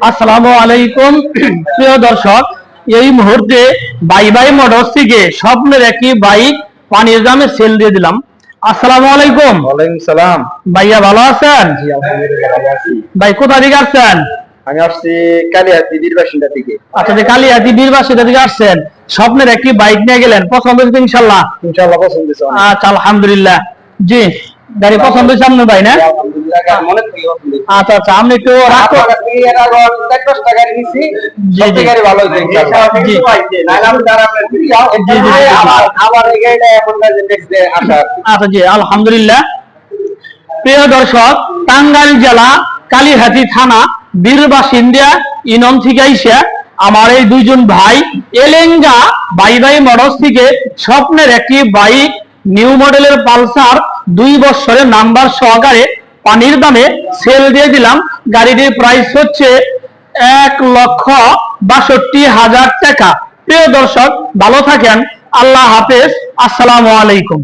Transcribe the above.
আসসালামু আলাইকুম প্রিয় দর্শক, এই মুহূর্তে বাই বাই মোটরস থেকে স্বপ্নের একটি বাইক পানির দামে সেল দিয়ে দিলাম। আসসালামু আলাইকুম। ওয়ালাইকুম সালাম। ভাইয়া ভালো আছেন? জি আলহামদুলিল্লাহ ভালো আছি। ভাই কোথা থেকে আসছেন? আমি আসছি কালিয়াতি বীরবাসিন্দা থেকে। আচ্ছা, যে কালিয়াতি বীরবাসিন্দা থেকে আসছেন, স্বপ্নের একটি বাইক নিয়ে গেলেন, পছন্দ হয়েছে ইনশাল্লাহ? ইনশাআল্লাহ পছন্দ হয়েছে। আচ্ছা আলহামদুলিল্লাহ। জি, গাড়ি পছন্দ হয়েছে আপনার ভাই না? আলহামদুলিল্লাহ মনে থেকে পছন্দ হয়েছে। আচ্ছা আচ্ছা, আমি একটু রাগ আপনার কাছে এর আগে 10 টাকা নিছি। সবচেয়ে গাড়ি ভালো হয়েছে ইনশাআল্লাহ। জি নাইলে আমি তার আপনার আবার এই গাড়িটা এখন দেখতে আসা। আচ্ছা জি আলহামদুলিল্লাহ। প্রিয় দর্শক, টাঙ্গাইল জেলা কালিহাতী থানা বীরবাসিন্দা ইনম থেকে আইসা আমার এই দুইজন ভাই এলেঙ্গা বাই বাই মোটরস থেকে স্বপ্নের একটি বাইক নিউ মডেলের পালসার 2 বছরের নাম্বার সহকারে পানির দামে সেল দিয়ে দিলাম। গাড়িটির প্রাইস হচ্ছে 1,62,000 টাকা। প্রিয় দর্শক, ভালো থাকেন। আল্লাহ হাফেজ। আসসালামু আলাইকুম।